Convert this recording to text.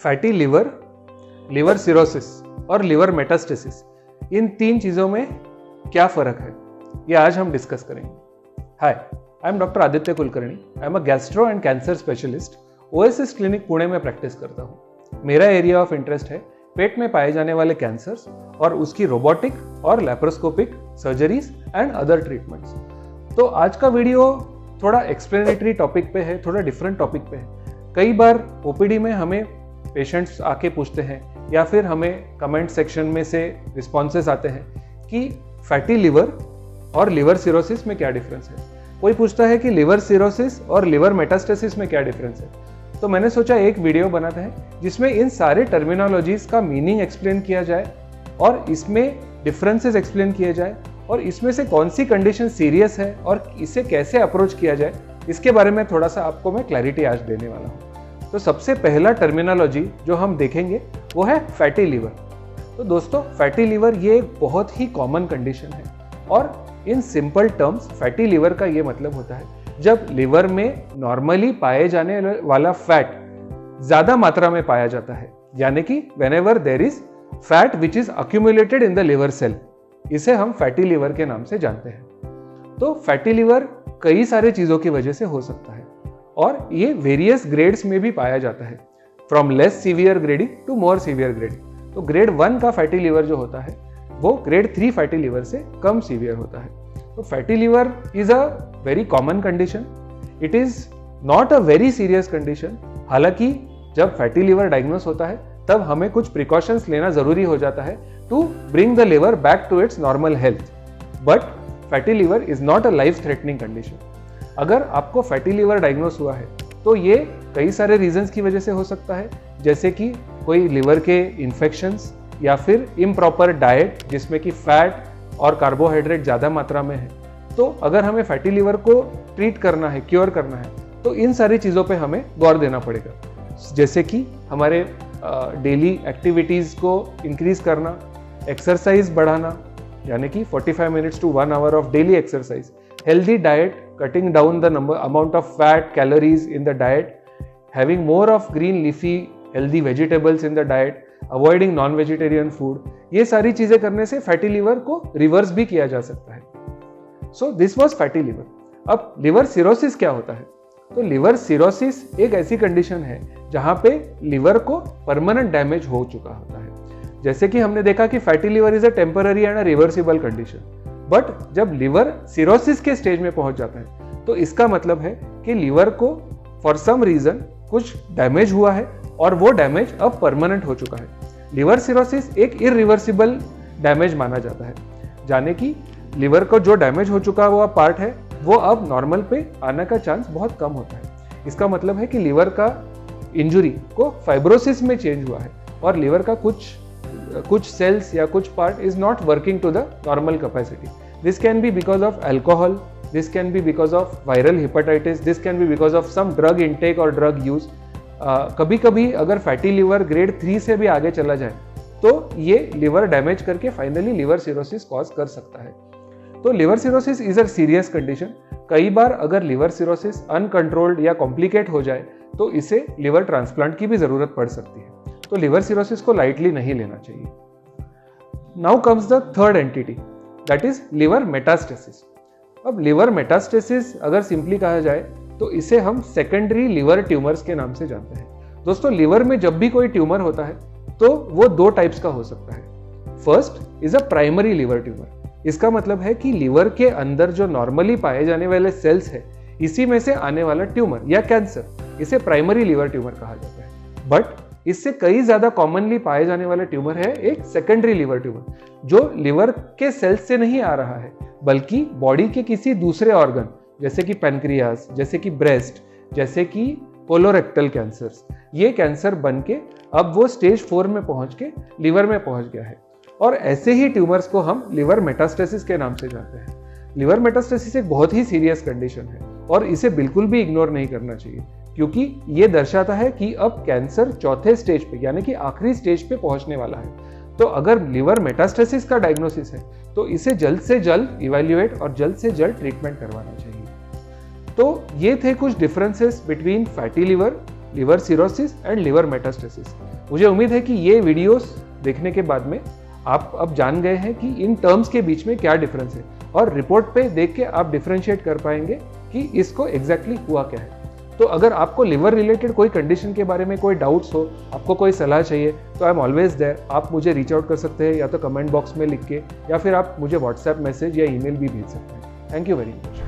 Fatty liver, liver cirrhosis और liver metastasis, इन तीन चीज़ों में क्या फ़र्क है, ये आज हम डिस्कस करेंगे। Hi, I am doctor Aditya Kulkarni. I am a gastro and cancer specialist. OSS clinic Pune में प्रैक्टिस करता हूँ। मेरा एरिया ऑफ इंटरेस्ट है पेट में पाए जाने वाले कैंसर्स और उसकी रोबोटिक और laparoscopic surgeries and other treatments. तो आज का वीडियो थोड़ा एक्सप्लेनेटरी टॉपिक पे है, थोड़ा डिफरेंट टॉपिक पे है। कई बार ओपीडी में हमें पेशेंट्स आके पूछते हैं या फिर हमें कमेंट सेक्शन में से रिस्पॉन्सेस आते हैं कि फैटी लिवर और लिवर सिरोसिस में क्या डिफरेंस है। कोई पूछता है कि लिवर सिरोसिस और लिवर मेटास्टेसिस में क्या डिफरेंस है। तो मैंने सोचा एक वीडियो बनाते हैं जिसमें इन सारे टर्मिनोलॉजीज का मीनिंग एक्सप्लेन किया जाए और इसमें डिफरेंसेस एक्सप्लेन किए जाए और इसमें से कौन सी कंडीशन सीरियस है और इसे कैसे अप्रोच किया जाए, इसके बारे में थोड़ा सा आपको मैं क्लैरिटी आज देने वाला हूँ। तो सबसे पहला टर्मिनोलॉजी जो हम देखेंगे वो है फैटी लिवर। तो दोस्तों, फैटी लिवर ये एक बहुत ही कॉमन कंडीशन है और in simple terms fatty liver का ये मतलब होता है जब लिवर में नॉर्मली पाए जाने वाला फैट ज्यादा मात्रा में पाया जाता है, यानी कि whenever there is fat which is accumulated in the liver cell, इसे हम फैटी लिवर के नाम से जानते हैं। तो फैटी लिवर कई सारे चीजों की वजह से हो सकता है और ये वेरियस ग्रेड्स में भी पाया जाता है, from less severe grading to more severe grading. तो ग्रेड 1 का फैटी लिवर जो होता है वो ग्रेड 3 फैटी लिवर से कम सीवियर होता है। तो fatty liver is a very common condition. It is not a very serious condition. हालांकि जब फैटी लिवर डायग्नोस होता है तब हमें कुछ प्रिकॉशंस लेना जरूरी हो जाता है to bring the liver back to its normal health. But fatty liver is not a life threatening condition. अगर आपको फैटी लिवर डायग्नोस हुआ है तो ये कई सारे रीजंस की वजह से हो सकता है, जैसे कि कोई लिवर के इन्फेक्शंस या फिर इम्प्रॉपर डाइट जिसमें कि फैट और कार्बोहाइड्रेट ज़्यादा मात्रा में है। तो अगर हमें फैटी लिवर को ट्रीट करना है, क्योर करना है, तो इन सारी चीज़ों पे हमें गौर देना पड़ेगा, जैसे कि हमारे डेली एक्टिविटीज़ को इंक्रीज करना, एक्सरसाइज बढ़ाना, यानी कि 45 minutes to 1 hour of daily exercise, healthy diet, cutting down the amount of fat, calories in the diet, having more of green leafy healthy vegetables in the diet, avoiding non-vegetarian food, ये सारी चीजें करने से fatty liver को reverse भी किया जा सकता है। So this was fatty liver. अब लिवर सिरोसिस क्या होता है? तो लिवर सिरोसिस एक ऐसी कंडीशन है जहां पे लिवर को परमानेंट डैमेज हो चुका होता है। जैसे कि हमने देखा कि fatty liver is a temporary and a reversible condition, but जब लिवर सिरोसिस के स्टेज में पहुंच जाता है तो इसका मतलब है कि लिवर को फॉर सम रीजन कुछ डैमेज हुआ है और वो डैमेज अब परमानेंट हो चुका है। लिवर सिरोसिस एक इरिवर्सिबल डैमेज माना जाता है, जाने कि लिवर को जो डैमेज हो चुका हुआ पार्ट है वो अब नॉर्मल पे आने का चांस बहुत कम होता है। इसका मतलब है कि लिवर का इंजुरी को फाइब्रोसिस में चेंज हुआ है और लिवर का कुछ सेल्स या कुछ part is not working to the normal capacity. This can be because of alcohol, this can be because of viral hepatitis, this can be because of some drug intake or drug use. कभी कभी अगर fatty liver grade 3 से भी आगे चला जाए तो ये लिवर डैमेज करके फाइनली लिवर सिरोसिस कॉज कर सकता है। तो liver cirrhosis is a serious condition. कई बार अगर लिवर सिरोसिस अनकंट्रोल्ड या कॉम्प्लिकेट हो जाए तो इसे लिवर ट्रांसप्लांट की भी जरूरत पड़ सकती है। तो लिवर सिरोसिस को लाइटली नहीं लेना चाहिए। Now comes the third entity, that is liver metastasis. अब लिवर मेटास्टेसिस अगर सिंपली कहा जाए तो इसे हम सेकेंडरी लिवर ट्यूमर्स के नाम से जानते हैं। दोस्तों, लिवर में जब भी कोई ट्यूमर होता है तो वो दो टाइप्स का हो सकता है। First is a primary liver tumour. इसका मतलब है कि लिवर के अंदर जो नॉर्मली पाए जाने वाले सेल्स है, इसी में से आने वाला ट्यूमर या कैंसर, इसे प्राइमरी लिवर ट्यूमर कहा जाता है। बट इससे कई ज्यादा कॉमनली पाए जाने वाला ट्यूमर है एक सेकेंडरी लिवर ट्यूमर, जो लिवर के सेल्स से नहीं आ रहा है बल्कि बॉडी के किसी दूसरे ऑर्गन, जैसे कि पैनक्रियास, जैसे कि ब्रेस्ट, जैसे कि कोलोरेक्टल कैंसर्स, ये कैंसर बन के अब वो स्टेज 4 में पहुंच के लिवर में पहुंच गया है। और ऐसे ही ट्यूमर्स को हम लिवर मेटास्टेसिस के नाम से जानते हैं। लिवर मेटास्टेसिस एक बहुत ही सीरियस कंडीशन है और इसे बिल्कुल भी इग्नोर नहीं करना चाहिए, क्योंकि ये दर्शाता है कि अब कैंसर चौथे स्टेज पे, यानी कि आखिरी स्टेज पे पहुंचने वाला है। तो अगर लिवर मेटास्टेसिस का डायग्नोसिस है तो इसे जल्द से जल्द इवैल्यूएट और जल्द से जल्द ट्रीटमेंट करवाना चाहिए। तो ये थे कुछ differences between fatty liver liver cirrhosis and liver metastasis. मुझे उम्मीद है कि ये वीडियोस देखने के बाद में आप अब जान गए हैं कि इन टर्म्स के बीच में क्या डिफरेंस है, और रिपोर्ट पे देख के आप डिफरेंशिएट कर पाएंगे कि इसको एग्जैक्टली हुआ क्या है। तो अगर आपको लिवर रिलेटेड कोई कंडीशन के बारे में कोई डाउट्स हो, आपको कोई सलाह चाहिए, तो आई एम ऑलवेज देयर। आप मुझे रीच आउट कर सकते हैं या तो कमेंट बॉक्स में लिख के, या फिर आप मुझे व्हाट्सएप मैसेज या ईमेल भी भेज सकते हैं। Thank you very much.